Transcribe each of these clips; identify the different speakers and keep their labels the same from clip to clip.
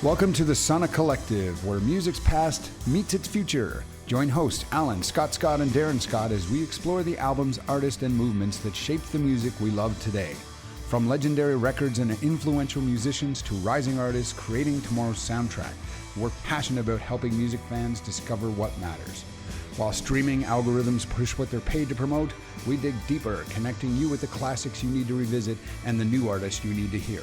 Speaker 1: Welcome to the Sonic Collective, where music's past meets its future. Join hosts Alan, Scott, and Darren Scott as we explore the albums, artists, and movements that shaped the music we love today. From legendary records and influential musicians to rising artists creating tomorrow's soundtrack, we're passionate about helping music fans discover what matters. While streaming algorithms push what they're paid to promote, we dig deeper, connecting you with the classics you need to revisit and the new artists you need to hear.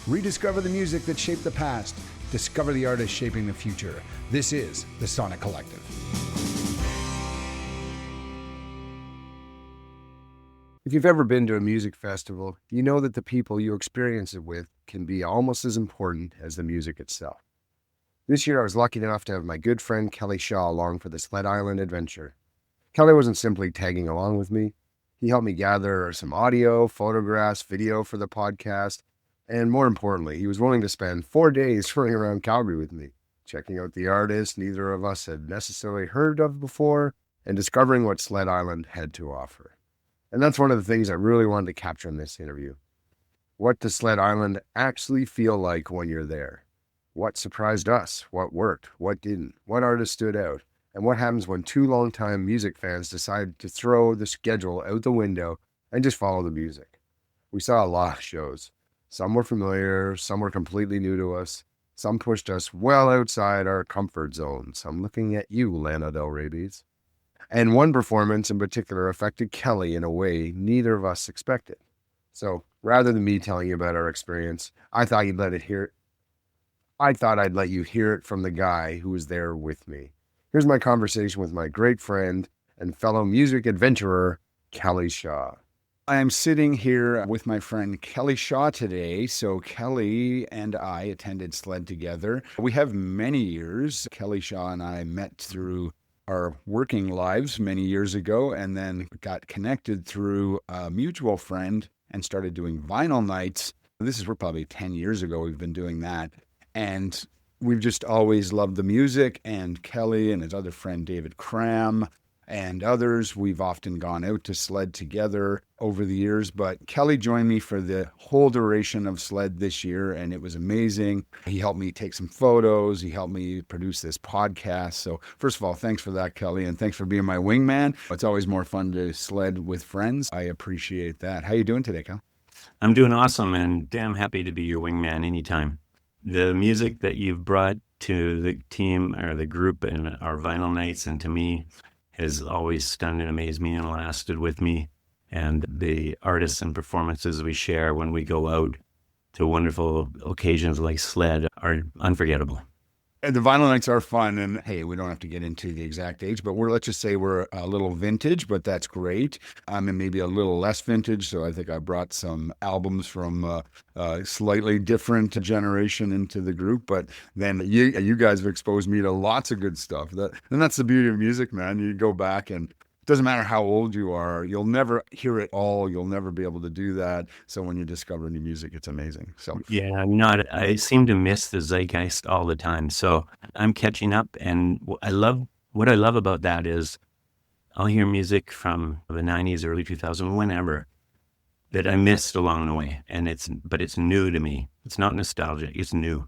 Speaker 1: Rediscover the music that shaped the past. Discover the artists shaping the future. This is the Sonic Collective.
Speaker 2: If you've ever been to a music festival, you know that the people you experience it with can be almost as important as the music itself. This year, I was lucky enough to have my good friend Kelly Shaw along for the Sled Island adventure. Kelly wasn't simply tagging along with me. He helped me gather some audio, photographs, video for the podcast, and more importantly, he was willing to spend 4 days touring around Calgary with me, checking out the artists neither of us had necessarily heard of before, and discovering what Sled Island had to offer. And that's one of the things I really wanted to capture in this interview. What does Sled Island actually feel like when you're there? What surprised us? What worked? What didn't? What artists stood out? And what happens when two longtime music fans decide to throw the schedule out the window and just follow the music? We saw a lot of shows. Some were familiar, some were completely new to us. Some pushed us well outside our comfort zones. I'm looking at you, Lana Del Reyes. And one performance in particular affected Kelly in a way neither of us expected. So rather than me telling you about our experience, I thought I'd let you hear it from the guy who was there with me. Here's my conversation with my great friend and fellow music adventurer, Kelly Shaw.
Speaker 1: I am sitting here with my friend Kelly Shaw today. So Kelly and I attended Sled together. We have many years. Kelly Shaw and I met through our working lives many years ago and then got connected through a mutual friend and started doing vinyl nights. This is probably 10 years ago we've been doing that. And we've just always loved the music, and Kelly and his other friend David Cram and others, we've often gone out to Sled together over the years, but Kelly joined me for the whole duration of Sled this year, and it was amazing. He helped me take some photos. He helped me produce this podcast. So first of all, thanks for that, Kelly, and thanks for being my wingman. It's always more fun to sled with friends. I appreciate that. How you doing today, Kel?
Speaker 3: I'm doing awesome, and damn happy to be your wingman anytime. The music that you've brought to the team or the group and our vinyl nights and to me has always stunned and amazed me and lasted with me. And the artists and performances we share when we go out to wonderful occasions like Sled are unforgettable.
Speaker 1: And the vinyl nights are fun, and hey, we don't have to get into the exact age, but let's just say we're a little vintage, but that's great. And maybe a little less vintage, so I think I brought some albums from a slightly different generation into the group, but then you guys have exposed me to lots of good stuff. And that's the beauty of music, man. You go back and it doesn't matter how old you are, you'll never hear it all. You'll never be able to do that. So when you discover new music, it's amazing. So
Speaker 3: yeah, I seem to miss the zeitgeist all the time. So I'm catching up, and what I love about that is I'll hear music from the 90s, early 2000s, whenever, that I missed along the way. But it's new to me. It's not nostalgic, it's new.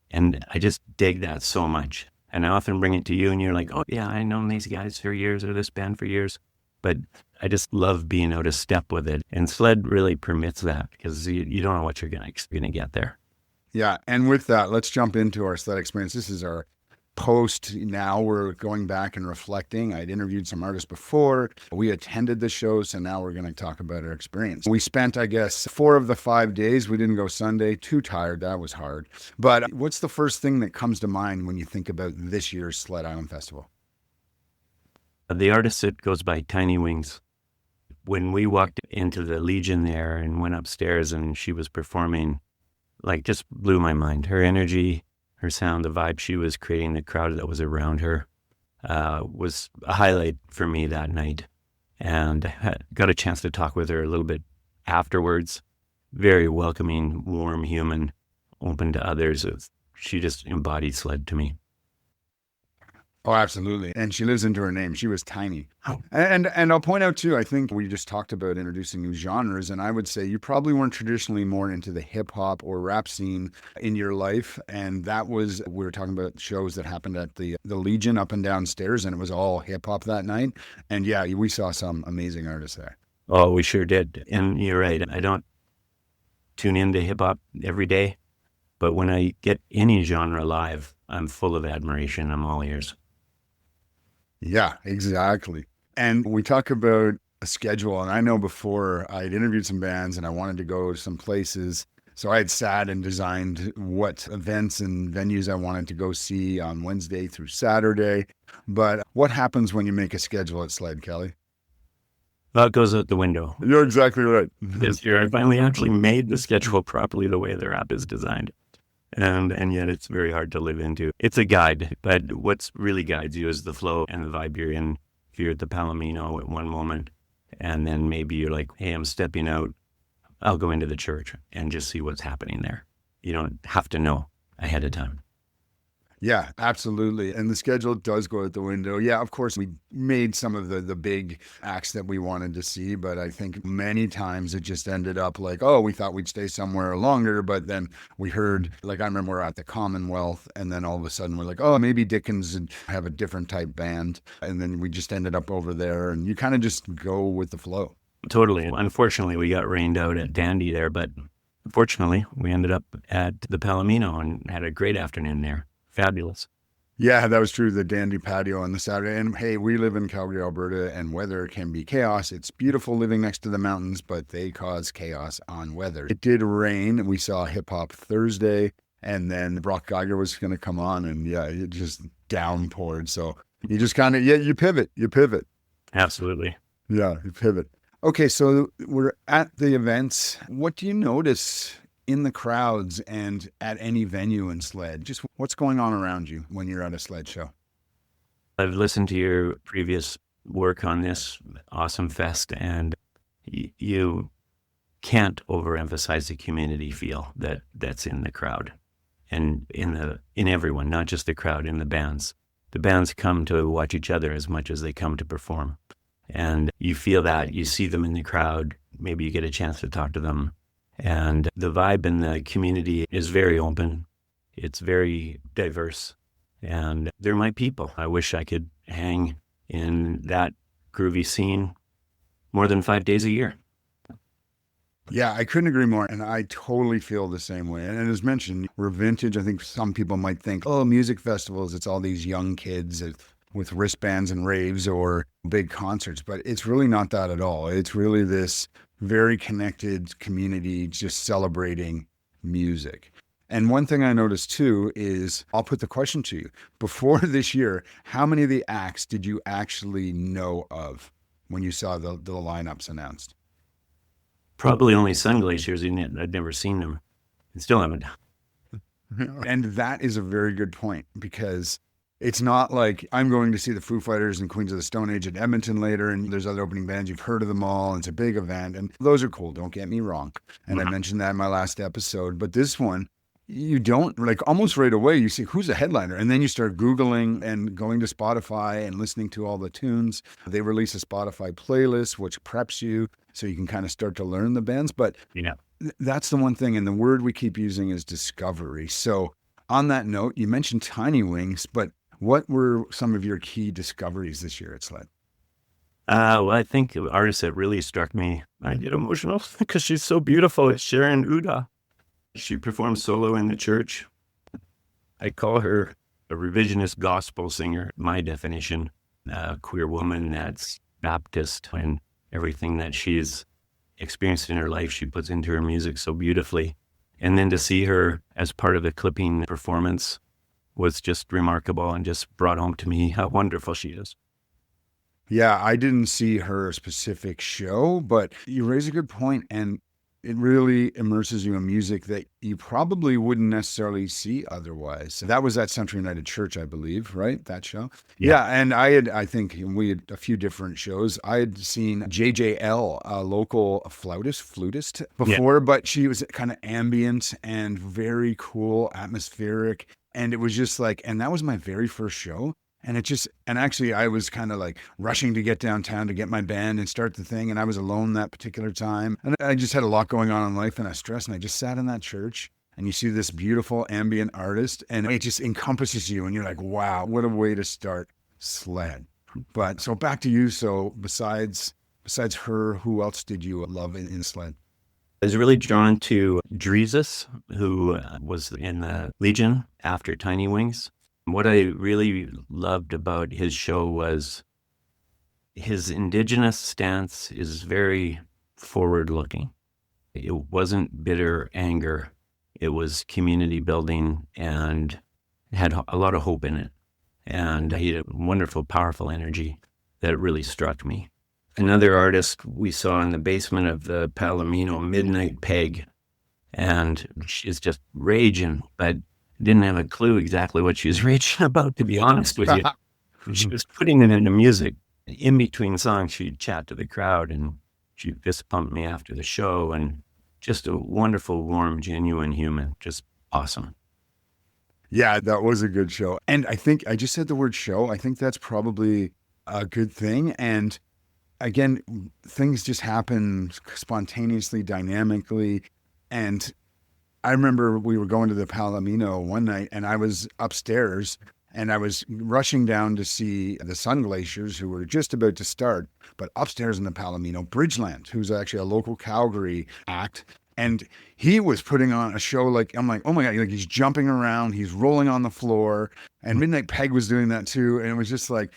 Speaker 3: And I just dig that so much. And I often bring it to you and you're like, oh yeah, I've known these guys for years or this band for years. But I just love being out of step with it. And Sled really permits that because you don't know what you're going to get there.
Speaker 1: Yeah. And with that, let's jump into our Sled experience. This is our post. Now we're going back and reflecting. I'd interviewed some artists before. We attended the show, so now we're going to talk about our experience. We spent, I guess, 4 of the 5 days. We didn't go Sunday. Too tired. That was hard. But what's the first thing that comes to mind when you think about this year's Sled Island Festival?
Speaker 3: The artist that goes by Tiny Wings. When we walked into the Legion there and went upstairs and she was performing, just blew my mind. Her energy, her sound, the vibe she was creating, the crowd that was around her was a highlight for me that night. And I got a chance to talk with her a little bit afterwards. Very welcoming, warm human, open to others. She just embodied Sled to me.
Speaker 1: Oh, absolutely. And she lives into her name. She was tiny.
Speaker 3: Oh.
Speaker 1: And I'll point out too, I think we just talked about introducing new genres, and I would say you probably weren't traditionally more into the hip hop or rap scene in your life. And that was, we were talking about shows that happened at the Legion up and downstairs, and it was all hip hop that night. And yeah, we saw some amazing artists there.
Speaker 3: Oh, we sure did. And you're right. I don't tune into hip hop every day, but when I get any genre live, I'm full of admiration. I'm all ears.
Speaker 1: Yeah, exactly. And we talk about a schedule. And I know before I'd interviewed some bands and I wanted to go to some places. So I had sat and designed what events and venues I wanted to go see on Wednesday through Saturday. But what happens when you make a schedule at Sled, Kelly?
Speaker 3: Well, it goes out the window.
Speaker 1: You're exactly right.
Speaker 3: This year, I finally actually made the schedule properly the way their app is designed. And yet it's very hard to live into. It's a guide, but what's really guides you is the flow and the vibe you're in. If you're at the Palomino at one moment, and then maybe you're like, hey, I'm stepping out, I'll go into the church and just see what's happening there. You don't have to know ahead of time.
Speaker 1: Yeah, absolutely. And the schedule does go out the window. Yeah, of course, we made some of the big acts that we wanted to see, but I think many times it just ended up like, oh, we thought we'd stay somewhere longer, but then we heard, like I remember we're at the Commonwealth, and then all of a sudden we're like, oh, maybe Dickens would have a different type band. And then we just ended up over there, and you kind of just go with the flow.
Speaker 3: Totally. Unfortunately, we got rained out at Dandy there, but fortunately, we ended up at the Palomino and had a great afternoon there. Fabulous.
Speaker 1: Yeah, that was true. The Dandy patio on the Saturday. And hey, we live in Calgary, Alberta, and weather can be chaos. It's beautiful living next to the mountains, but they cause chaos on weather. It did rain. We saw Hip Hop Thursday, and then Brock Geiger was going to come on, and yeah, it just downpoured. So you just kind of, you pivot.
Speaker 3: Absolutely.
Speaker 1: Yeah, you pivot. Okay, so we're at the events. What do you notice in the crowds and at any venue in Sled? Just what's going on around you when you're at a Sled show?
Speaker 3: I've listened to your previous work on this awesome fest, and you can't overemphasize the community feel that's in the crowd and in everyone, not just the crowd, in the bands. The bands come to watch each other as much as they come to perform. And you feel that, you see them in the crowd, maybe you get a chance to talk to them. And the vibe in the community is very open. It's very diverse. And they're my people. I wish I could hang in that groovy scene more than 5 days a year.
Speaker 1: Yeah, I couldn't agree more. And I totally feel the same way. And as mentioned, we're vintage. I think some people might think, oh, music festivals, it's all these young kids with wristbands and raves or big concerts. But it's really not that at all. It's really this very connected community just celebrating music. And one thing I noticed too is, I'll put the question to you. Before this year, how many of the acts did you actually know of when you saw the lineups announced?
Speaker 3: Probably only Sun Glaciers. I'd never seen them. And still haven't.
Speaker 1: And that is a very good point, because it's not like I'm going to see the Foo Fighters and Queens of the Stone Age at Edmonton later, and there's other opening bands. You've heard of them all. And it's a big event, and those are cool. Don't get me wrong. And I mentioned that in my last episode. But this one, you don't, like, almost right away, you see who's the headliner. And then you start Googling and going to Spotify and listening to all the tunes. They release a Spotify playlist, which preps you so you can kind of start to learn the bands. But that's the one thing. And the word we keep using is discovery. So on that note, you mentioned Tiny Wings, but what were some of your key discoveries this year at Sled?
Speaker 3: Well, I think the artist that really struck me, I get emotional because she's so beautiful, is Sharon Uda. She performs solo in the church. I call her a revisionist gospel singer, my definition, a queer woman that's Baptist, and everything that she's experienced in her life, she puts into her music so beautifully. And then to see her as part of the clipping performance was just remarkable and just brought home to me how wonderful she is.
Speaker 1: Yeah, I didn't see her specific show, but you raise a good point, and it really immerses you in music that you probably wouldn't necessarily see otherwise. That was at Central United Church, I believe, right? That show? Yeah, and I think we had a few different shows. I had seen JJL, a local flutist before, but she was kind of ambient and very cool, atmospheric. And it was just like, and that was my very first show. And actually I was kind of like rushing to get downtown to get my band and start the thing. And I was alone that particular time. And I just had a lot going on in life and I was stressed. And I just sat in that church and you see this beautiful ambient artist and it just encompasses you. And you're like, wow, what a way to start Sled. But so back to you. So besides her, who else did you love in Sled?
Speaker 3: I was really drawn to Dreesus, who was in the Legion after Tiny Wings. What I really loved about his show was his indigenous stance is very forward-looking. It wasn't bitter anger. It was community building and had a lot of hope in it. And he had a wonderful, powerful energy that really struck me. Another artist we saw in the basement of the Palomino, Midnight Peg, and she's just raging, but didn't have a clue exactly what she was raging about, to be honest with you. She was putting it into music. In between songs, she'd chat to the crowd, and she fist pumped me after the show, and just a wonderful, warm, genuine human, just awesome.
Speaker 1: Yeah, that was a good show. And I think I just said the word show. I think that's probably a good thing. And again, things just happen spontaneously, dynamically. And I remember we were going to the Palomino one night and I was upstairs and I was rushing down to see the Sun Glaciers who were just about to start. But upstairs in the Palomino, Bridgeland, who's actually a local Calgary act. And he was putting on a show like, I'm like, oh my God, like he's jumping around, he's rolling on the floor. And Midnight Peg was doing that too. And it was just like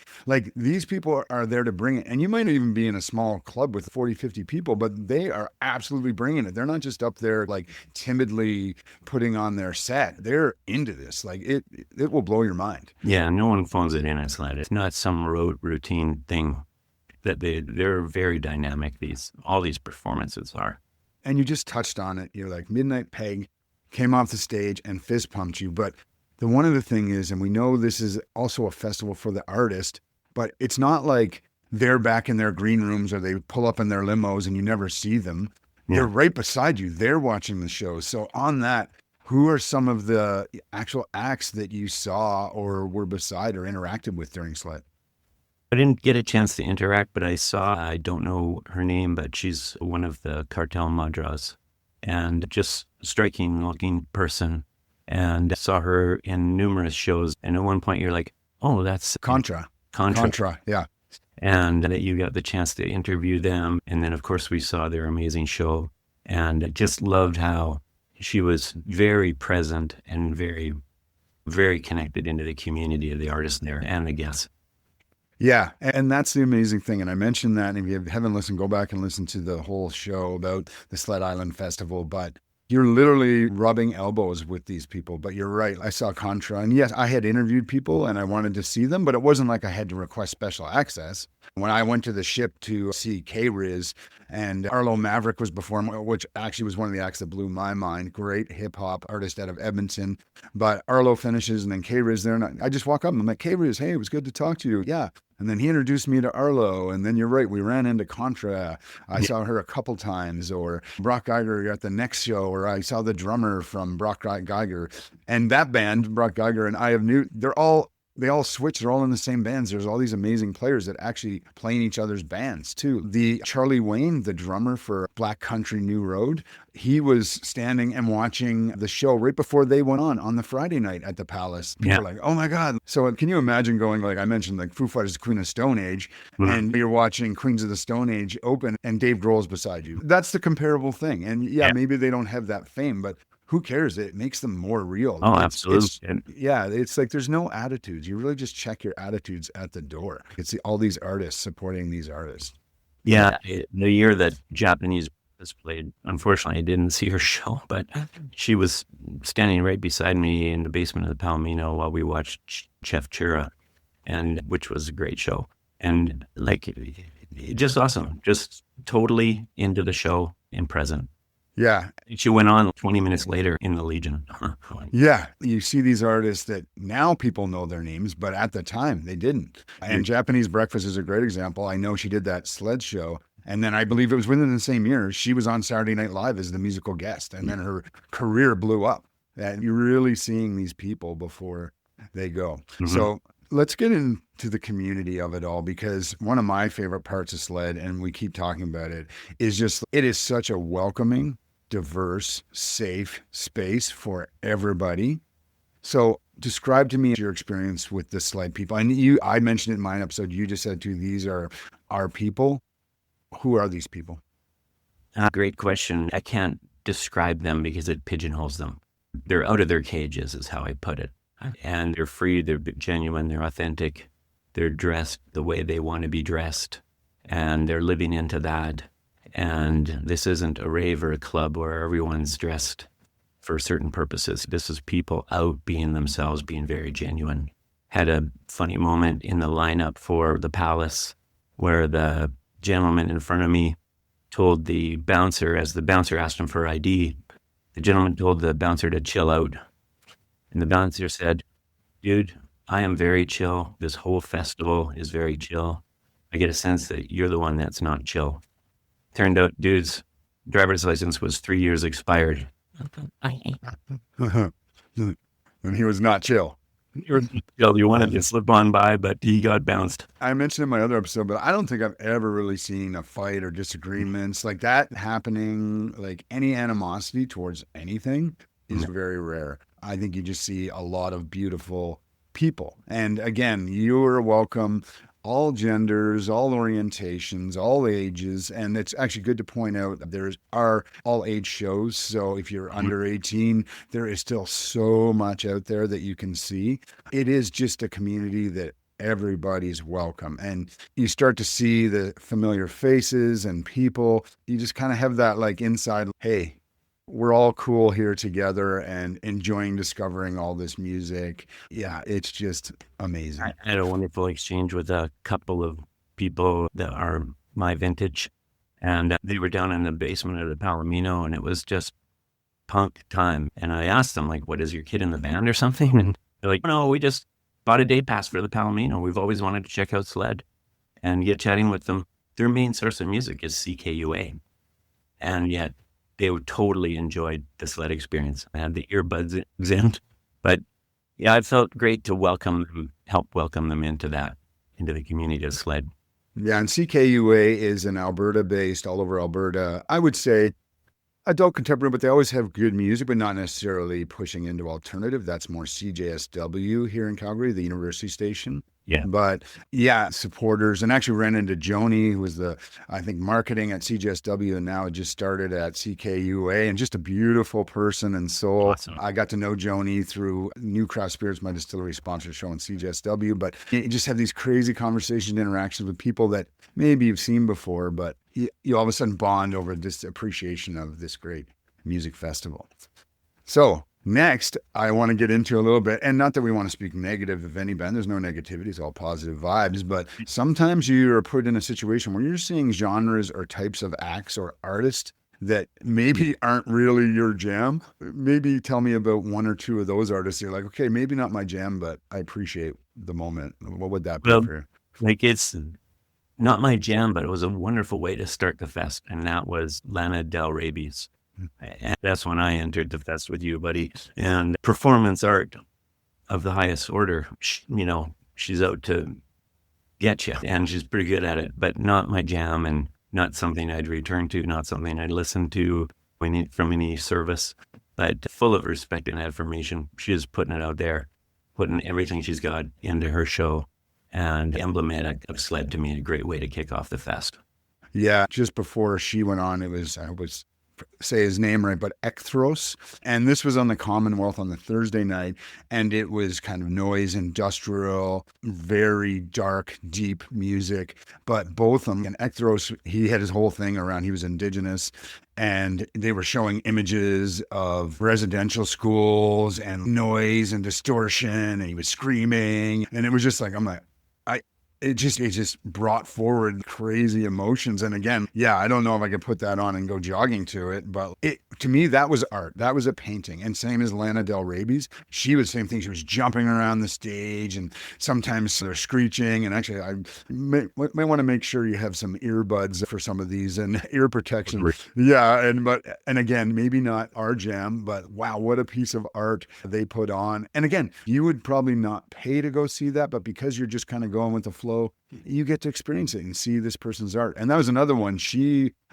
Speaker 1: these people are there to bring it. And you might even be in a small club with 40, 50 people, but they are absolutely bringing it. They're not just up there like timidly putting on their set. They're into this. Like it will blow your mind.
Speaker 3: Yeah, no one phones it in at Sled. It's not some routine thing that they're very dynamic. All these performances are.
Speaker 1: And you just touched on it. You're like, Midnight Peg came off the stage and fist pumped you. But one other thing is, and we know this is also a festival for the artist, but it's not like they're back in their green rooms or they pull up in their limos and you never see them. Yeah. They're right beside you. They're watching the show. So on that, who are some of the actual acts that you saw or were beside or interacted with during Sled?
Speaker 3: I didn't get a chance to interact, but I don't know her name, but she's one of the Cartel Madras and just striking looking person. And I saw her in numerous shows. And at one point you're like, oh, that's
Speaker 1: Contra, yeah.
Speaker 3: And that you got the chance to interview them. And then of course we saw their amazing show and I just loved how she was very present and very, very connected into the community of the artists there and the guests.
Speaker 1: Yeah, and that's the amazing thing. And I mentioned that, and if you haven't listened, go back and listen to the whole show about the Sled Island Festival. But you're literally rubbing elbows with these people. But you're right, I saw Contra. And yes, I had interviewed people and I wanted to see them, but it wasn't like I had to request special access. When I went to the ship to see K-Riz and Arlo Maverick was performing, which actually was one of the acts that blew my mind. Great hip-hop artist out of Edmonton. But Arlo finishes and then K-Riz there. And I just walk up and I'm like, K-Riz, hey, it was good to talk to you. Yeah. And then he introduced me to Arlo. And then you're right, we ran into Contra. I saw her a couple times. Or Brock Geiger at the next show, or I saw the drummer from Brock Geiger. And that band, Brock Geiger, and they all switch. They're all in the same bands. There's all these amazing players that actually play in each other's bands too. The Charlie Wayne, the drummer for Black Country New Road, he was standing and watching the show right before they went on the Friday night at the Palace. People were like, oh my God. So can you imagine going, like I mentioned, like Foo Fighters, Queen of Stone Age, and you're watching Queens of the Stone Age open and Dave Grohl's beside you. That's the comparable thing. And maybe they don't have that fame, but who cares? It makes them more real.
Speaker 3: Oh, absolutely.
Speaker 1: It's like there's no attitudes. You really just check your attitudes at the door. It's all these artists supporting these artists.
Speaker 3: Yeah, the year that Japanese was played, unfortunately, I didn't see her show, but she was standing right beside me in the basement of the Palomino while we watched Chef Chura, and which was a great show. And like, just awesome. Just totally into the show and present.
Speaker 1: Yeah.
Speaker 3: She went on 20 minutes later in the Legion.
Speaker 1: Yeah. You see these artists that now people know their names, but at the time they didn't. And Japanese Breakfast is a great example. I know she did that Sled show. And then I believe it was within the same year, she was on Saturday Night Live as the musical guest. And then her career blew up. And you're really seeing these people before they go. Mm-hmm. So Let's get into the community of it all, because one of my favorite parts of Sled, and we keep talking about it, is just it is such a welcoming, diverse, safe space for everybody. So describe to me your experience with the Sled people. And I mentioned it in my episode. You just said too, these are our people. Who are these people?
Speaker 3: Great question. I can't describe them because it pigeonholes them. They're out of their cages, is how I put it. And they're free, they're genuine, they're authentic, they're dressed the way they want to be dressed, and they're living into that. And this isn't a rave or a club where everyone's dressed for certain purposes. This is people out being themselves, being very genuine. Had a funny moment in the lineup for the Palace where the gentleman in front of me told the bouncer, as the bouncer asked him for ID, the gentleman told the bouncer to chill out. And the bouncer said, dude, I am very chill. This whole festival is very chill. I get a sense that you're the one that's not chill. Turned out, dude's driver's license was 3 years expired.
Speaker 1: And he was not chill.
Speaker 3: You wanted to slip on by, but he got bounced.
Speaker 1: I mentioned in my other episode, but I don't think I've ever really seen a fight or disagreements like that happening. Like any animosity towards anything is very rare. I think you just see a lot of beautiful people. And again, you're welcome, all genders, all orientations, all ages. And it's actually good to point out that there are all age shows. So if you're under 18, there is still so much out there that you can see. It is just a community that everybody's welcome. And you start to see the familiar faces and people. You just kind of have that like inside, hey, we're all cool here together and enjoying discovering all this music. Yeah, it's just amazing.
Speaker 3: I had a wonderful exchange with a couple of people that are my vintage, and they were down in the basement of the Palomino, and it was just punk time. And I asked them, like, what, is your kid in the band or something? And they're like, no, we just bought a day pass for the Palomino. We've always wanted to check out Sled. And get chatting with them. Their main source of music is CKUA. And yet they totally enjoyed the Sled experience. I had the earbuds in, but yeah, it felt great to help welcome them into the community of Sled.
Speaker 1: Yeah, and CKUA is an Alberta-based, all over Alberta, I would say, adult contemporary, but they always have good music, but not necessarily pushing into alternative. That's more CJSW here in Calgary, the university station.
Speaker 3: Yeah.
Speaker 1: But yeah, supporters, and actually ran into Joni, who was I think, marketing at CJSW, and now just started at CKUA, and just a beautiful person and soul.
Speaker 3: Awesome.
Speaker 1: I got to know Joni through New Craft Spirits, my distillery sponsored show on CJSW, but you just have these crazy conversations, interactions with people that maybe you've seen before, but you all of a sudden bond over this appreciation of this great music festival. So next, I want to get into a little bit, and not that we want to speak negative of any band. There's no negativity. It's all positive vibes. But sometimes you are put in a situation where you're seeing genres or types of acts or artists that maybe aren't really your jam. Maybe tell me about one or two of those artists. You're like, okay, maybe not my jam, but I appreciate the moment. What would that be for you?
Speaker 3: Like, it's not my jam, but it was a wonderful way to start the fest. And that was Lana Del Rey's. And that's when I entered the fest with you, buddy. And performance art of the highest order, she's out to get you, and she's pretty good at it, but not my jam, and not something I'd return to, not something I'd listen to from any service, but full of respect and admiration. She is putting it out there, putting everything she's got into her show, and emblematic of Sled to me, a great way to kick off the fest.
Speaker 1: Yeah, just before she went on, I was say his name right, but Ekthros. And this was on the Commonwealth on the Thursday night. And it was kind of noise, industrial, very dark, deep music. But both of them, and Ekthros, he had his whole thing around, he was Indigenous. And they were showing images of residential schools and noise and distortion. And he was screaming. And it was just like, it just brought forward crazy emotions. And again, yeah, I don't know if I could put that on and go jogging to it, but to me, that was art. That was a painting. And same as Lana Del Rey's, she was the same thing. She was jumping around the stage, and sometimes they're screeching. And actually, I may want to make sure you have some earbuds for some of these and ear protection. Yeah. And again, maybe not our jam, but wow, what a piece of art they put on. And again, you would probably not pay to go see that, but because you're just kind of going with the flow, you get to experience it and see this person's art. And that was another one.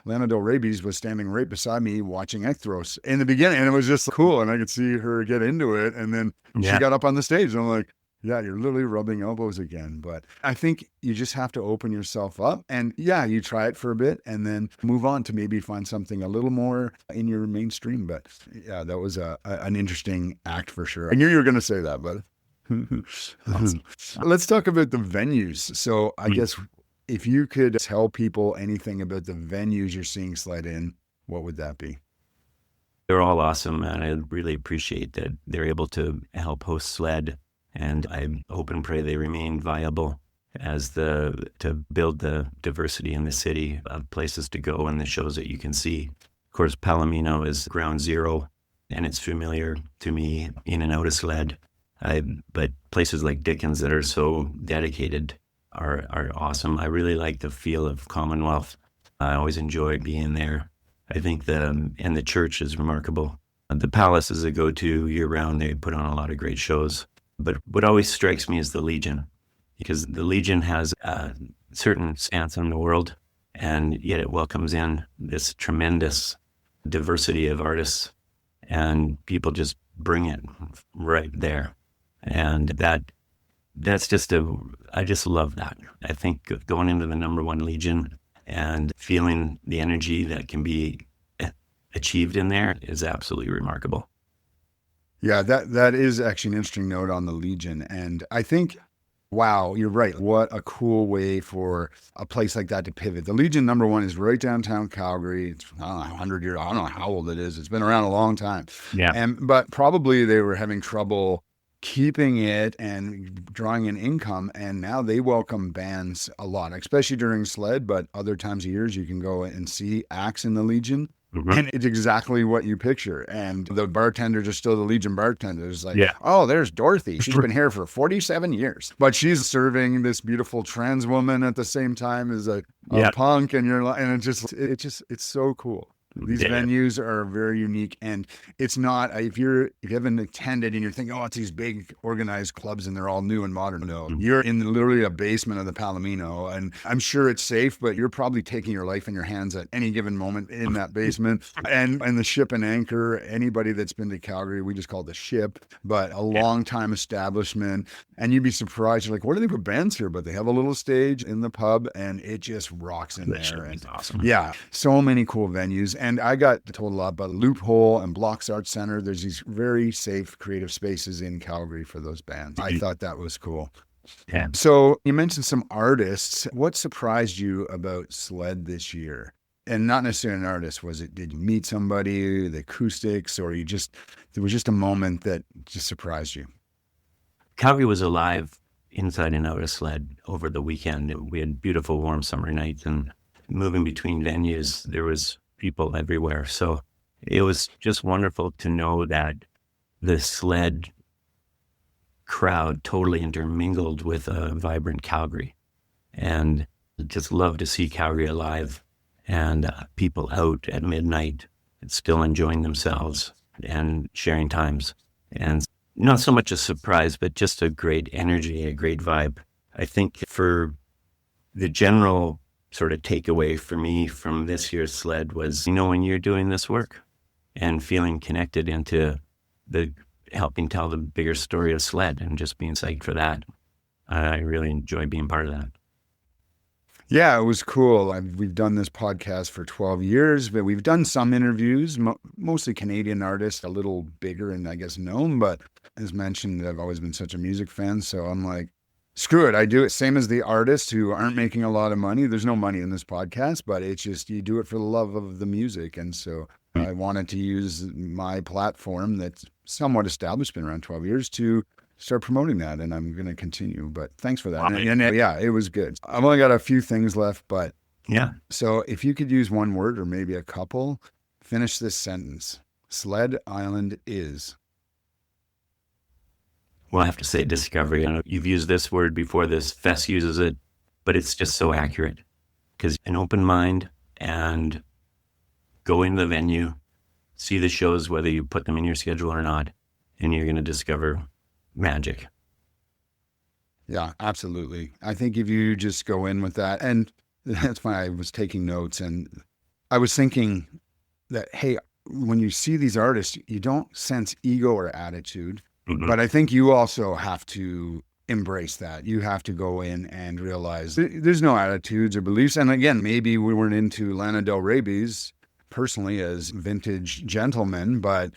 Speaker 1: Lana Del Rey was standing right beside me watching Ekthros in the beginning, and it was just cool. And I could see her get into it. And then she got up on the stage, and I'm like, yeah, you're literally rubbing elbows again. But I think you just have to open yourself up, and yeah, you try it for a bit and then move on to maybe find something a little more in your mainstream. But yeah, that was an interesting act for sure. I knew you were going to say that, but let's talk about the venues. So I guess if you could tell people anything about the venues you're seeing Sled in, what would that be?
Speaker 3: They're all awesome, and I really appreciate that they're able to help host Sled. And I hope and pray they remain viable to build the diversity in the city of places to go and the shows that you can see. Of course, Palomino is ground zero, and it's familiar to me in and out of Sled. But places like Dickens that are so dedicated are awesome. I really like the feel of Commonwealth. I always enjoy being there. I think the church is remarkable. The Palace is a go-to year-round. They put on a lot of great shows. But what always strikes me is the Legion, because the Legion has a certain stance on the world, and yet it welcomes in this tremendous diversity of artists, and people just bring it right there. And that's just I just love that. I think going into the number one Legion and feeling the energy that can be achieved in there is absolutely remarkable.
Speaker 1: Yeah, that is actually an interesting note on the Legion. And I think, wow, you're right. What a cool way for a place like that to pivot. The Legion number one is right downtown Calgary. It's, I don't know, 100 years. I don't know how old it is. It's been around a long time.
Speaker 3: Yeah.
Speaker 1: But probably they were having trouble keeping it and drawing in income. And now they welcome bands a lot, especially during Sled, but other times of years you can go and see acts in the Legion. Mm-hmm. And it's exactly what you picture. And the bartenders are still the Legion bartenders. Like, oh, there's Dorothy. She's been here for 47 years. But she's serving this beautiful trans woman at the same time as a punk. And it's so cool. These venues are very unique, and it's not, if you haven't attended and you're thinking, oh, it's these big organized clubs and they're all new and modern. No, you're in literally a basement of the Palomino, and I'm sure it's safe, but you're probably taking your life in your hands at any given moment in that basement. And the Ship and Anchor, anybody that's been to Calgary, we just call it the Ship, but a long time establishment. And you'd be surprised. You're like, what do they put bands here? But they have a little stage in the pub, and it just rocks in there. And
Speaker 3: awesome.
Speaker 1: Yeah, so many cool venues. And I got told a lot about Loophole and Blocks Art Center. There's these very safe, creative spaces in Calgary for those bands. I thought that was cool.
Speaker 3: Yeah.
Speaker 1: So you mentioned some artists. What surprised you about Sled this year? And not necessarily an artist. Did you meet somebody, the acoustics, or there was just a moment that just surprised you?
Speaker 3: Calgary was alive inside and out of Sled over the weekend. We had beautiful, warm summer nights, and moving between venues, there was people everywhere. So it was just wonderful to know that the Sled crowd totally intermingled with a vibrant Calgary. And just love to see Calgary alive and people out at midnight and still enjoying themselves and sharing times. And not so much a surprise, but just a great energy, a great vibe. I think for the general sort of takeaway for me from this year's Sled was, when you're doing this work and feeling connected into helping tell the bigger story of Sled and just being psyched for that. I really enjoy being part of that.
Speaker 1: Yeah, it was cool. We've done this podcast for 12 years, but we've done some interviews, mostly Canadian artists, a little bigger and I guess known, but as mentioned, I've always been such a music fan. So I'm like, screw it. I do it. Same as the artists who aren't making a lot of money. There's no money in this podcast, but it's just, you do it for the love of the music. And so I wanted to use my platform that's somewhat established, been around 12 years, to start promoting that, and I'm going to continue. But thanks for that. And yeah, it was good. I've only got a few things left, but
Speaker 3: Yeah.
Speaker 1: so if you could use one word or maybe a couple, finish this sentence. Sled Island is.
Speaker 3: Well, I have to say discovery. I know you've used this word before. This fest uses it, but it's just so accurate because an open mind and go into the venue, see the shows, whether you put them in your schedule or not, and you're going to discover magic.
Speaker 1: Yeah, absolutely. I think if you just go in with that, and that's why I was taking notes, and I was thinking that, hey, when you see these artists, you don't sense ego or attitude, but I think you also have to embrace that. You have to go in and realize there's no attitudes or beliefs. And again, maybe we weren't into Lana Del Rey's personally as vintage gentlemen, but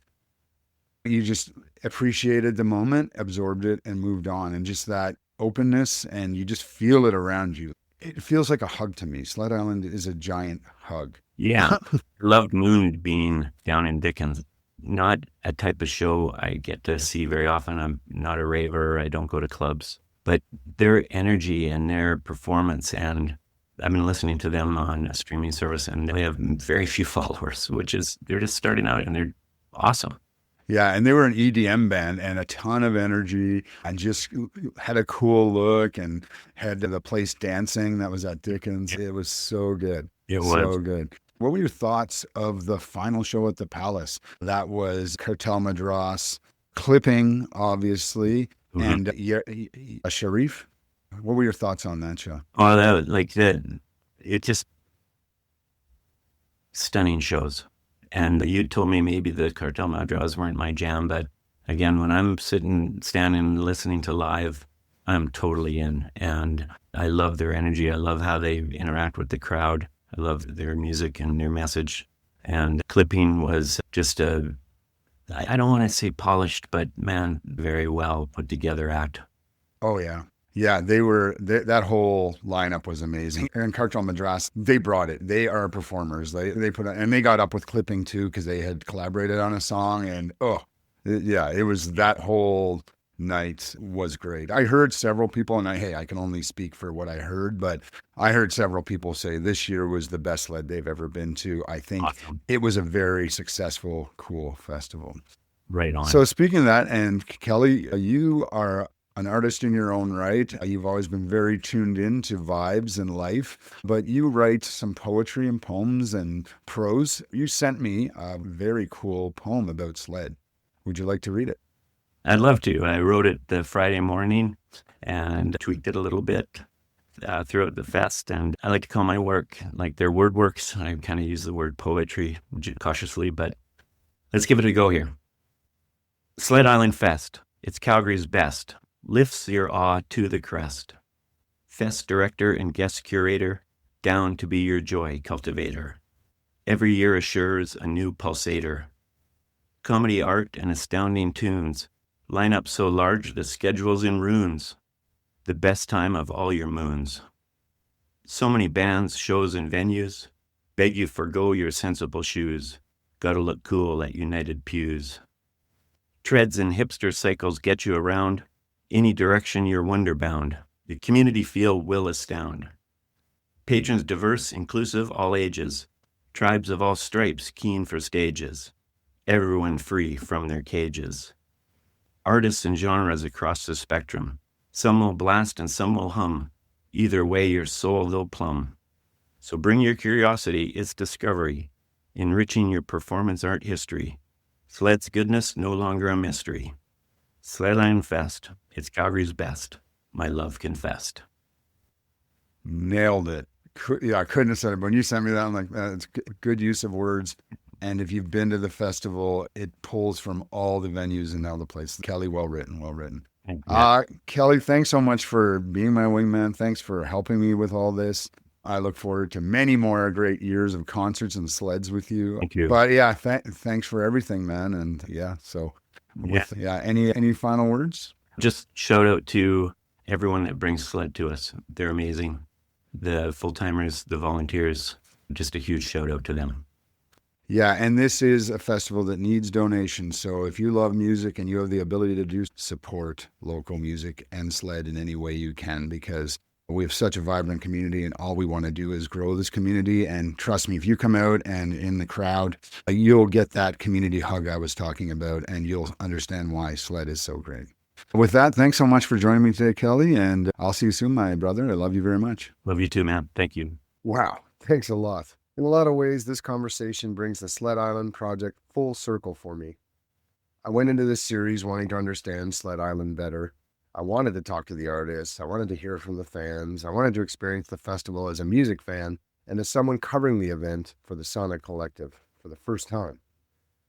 Speaker 1: you just appreciated the moment, absorbed it, and moved on. And just that openness, and you just feel it around you. It feels like a hug to me. Sled Island is a giant hug.
Speaker 3: Yeah. Loved Moon being down in Dickens. Not a type of show I get to see very often. I'm not a raver. I don't go to clubs. But their energy and their performance, and I've been listening to them on a streaming service, and they have very few followers, which is, they're just starting out and they're awesome.
Speaker 1: Yeah, and they were an EDM band and a ton of energy and just had a cool look and had the place dancing. That was at Dickens. It was so good.
Speaker 3: It was.
Speaker 1: So good. What were your thoughts of the final show at the Palace? That was Cartel Madras, Clipping, obviously, and Sharif. What were your thoughts on that show?
Speaker 3: Oh, that was like that. It just stunning shows. And you told me maybe the Cartel Madras weren't my jam, but again, when I'm standing, listening to live, I'm totally in. And I love their energy. I love how they interact with the crowd. I love their music and their message. And Clipping was just I don't want to say polished, but man, very well put together act.
Speaker 1: Oh, yeah. Yeah, that whole lineup was amazing. And Cartel Madras, they brought it. They are performers. They put it, and they got up with Clipping too, because they had collaborated on a song. And it was, that whole night was great. I heard several people, and I can only speak for what I heard, but I heard several people say this year was the best Sled they've ever been to. I think It was a very successful, cool festival.
Speaker 3: Right on.
Speaker 1: So speaking of that, and Kelly, you are an artist in your own right. You've always been very tuned in to vibes and life, but you write some poetry and poems and prose. You sent me a very cool poem about Sled. Would you like to read it?
Speaker 3: I'd love to. I wrote it the Friday morning and tweaked it a little bit throughout the fest. And I like to call my work like their word works. I kind of use the word poetry cautiously, but let's give it a go here. Sled Island Fest. It's Calgary's best. Lifts your awe to the crest. Fest director and guest curator, down to be your joy cultivator. Every year assures a new pulsator. Comedy art and astounding tunes. Line up so large the schedule's in runes. The best time of all your moons. So many bands, shows, and venues. Beg you forgo your sensible shoes. Gotta look cool at United Pews. Treads and hipster cycles get you around. Any direction you're wonder-bound. The community feel will astound. Patrons diverse, inclusive, all ages. Tribes of all stripes keen for stages. Everyone free from their cages. Artists and genres across the spectrum. Some will blast and some will hum. Either way your soul they'll plumb. So bring your curiosity, its discovery, enriching your performance art history. Sled's goodness no longer a mystery. Sled Island Fest, it's Calgary's best. My love confessed.
Speaker 1: Nailed it. I couldn't have said it. When you sent me that, I'm like, it's good use of words. And if you've been to the festival, it pulls from all the venues and all the places. Kelly, well written. Kelly, thanks so much for being my wingman. Thanks for helping me with all this. I look forward to many more great years of concerts and sleds with you.
Speaker 3: Thank you.
Speaker 1: But yeah, thanks for everything, man. And any final words?
Speaker 3: Just shout out to everyone that brings Sled to us. They're amazing. The full-timers, the volunteers, just a huge shout out to them.
Speaker 1: Yeah, and this is a festival that needs donations. So if you love music and you have the ability to support local music and sled in any way you can, because we have such a vibrant community and all we want to do is grow this community. And trust me, if you come out and in the crowd, you'll get that community hug I was talking about, and you'll understand why sled is so great. With that, thanks so much for joining me today, Kelly, and I'll see you soon, my brother. I love you very much.
Speaker 3: Love you too, man. Thank you.
Speaker 2: Wow, thanks a lot. In a lot of ways, this conversation brings the Sled Island project full circle for me. I went into this series wanting to understand Sled Island better. I wanted to talk to the artists. I wanted to hear from the fans. I wanted to experience the festival as a music fan and as someone covering the event for the Sonic Collective for the first time.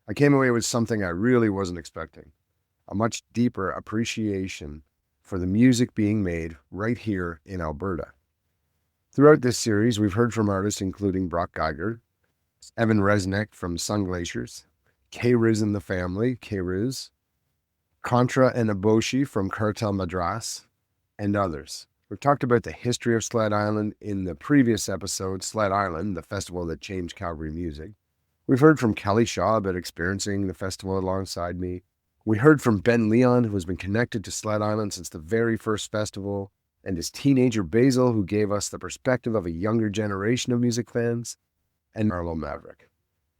Speaker 2: I came away with something I really wasn't expecting, a much deeper appreciation for the music being made right here in Alberta. Throughout this series, we've heard from artists including Brock Geiger, Evan Resnick from Sun Glaciers, K-Riz and the Family, K-Riz, Contra and Eboshi from Cartel Madras, and others. We've talked about the history of Sled Island in the previous episode, Sled Island, the festival that changed Calgary music. We've heard from Kelly Shaw about experiencing the festival alongside me. We heard from Ben Leon, who has been connected to Sled Island since the very first festival, and his teenager Basil, who gave us the perspective of a younger generation of music fans, and Arlo Maverick.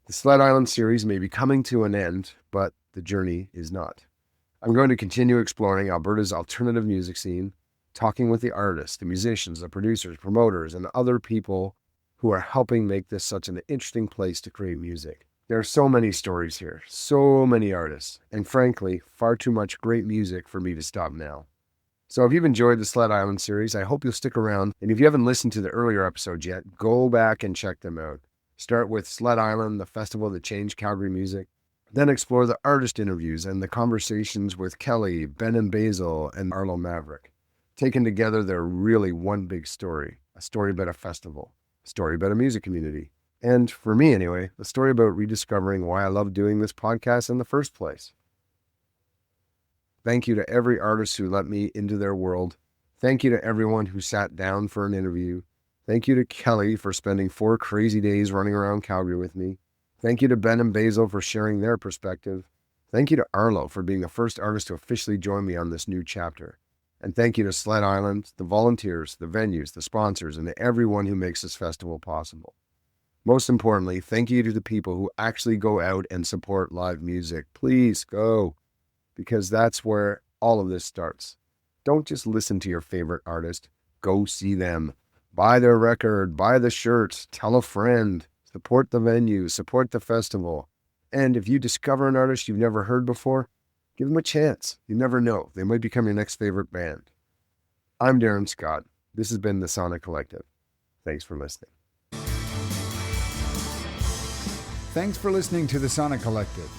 Speaker 2: The Sled Island series may be coming to an end, but the journey is not. I'm going to continue exploring Alberta's alternative music scene, talking with the artists, the musicians, the producers, promoters, and other people who are helping make this such an interesting place to create music. There are so many stories here, so many artists, and frankly, far too much great music for me to stop now. So if you've enjoyed the Sled Island series, I hope you'll stick around. And if you haven't listened to the earlier episodes yet, go back and check them out. Start with Sled Island, the festival that changed Calgary music. Then explore the artist interviews and the conversations with Kelly, Ben and Basil, and Arlo Maverick. Taken together, they're really one big story. A story about a festival. A story about a music community. And for me anyway, a story about rediscovering why I love doing this podcast in the first place. Thank you to every artist who let me into their world. Thank you to everyone who sat down for an interview. Thank you to Kelly for spending 4 crazy days running around Calgary with me. Thank you to Ben and Basil for sharing their perspective. Thank you to Arlo for being the first artist to officially join me on this new chapter. And thank you to Sled Island, the volunteers, the venues, the sponsors, and to everyone who makes this festival possible. Most importantly, thank you to the people who actually go out and support live music. Please go. Because that's where all of this starts. Don't just listen to your favorite artist. Go see them. Buy their record, buy the shirts, tell a friend, support the venue, support the festival. And if you discover an artist you've never heard before, give them a chance. You never know. They might become your next favorite band. I'm Darren Scott. This has been the Sonic Collective. Thanks for listening.
Speaker 1: Thanks for listening to the Sonic Collective.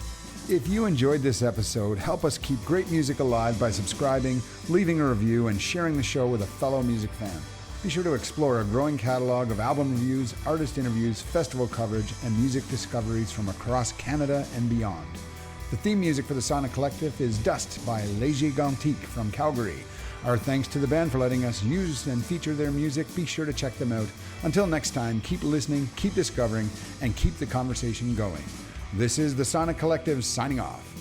Speaker 1: If you enjoyed this episode, help us keep great music alive by subscribing, leaving a review, and sharing the show with a fellow music fan. Be sure to explore a growing catalog of album reviews, artist interviews, festival coverage, and music discoveries from across Canada and beyond. The theme music for the Sonic Collective is Dust by Léger Gantique from Calgary. Our thanks to the band for letting us use and feature their music. Be sure to check them out. Until next time, keep listening, keep discovering, and keep the conversation going. This is the Sonic Collective signing off.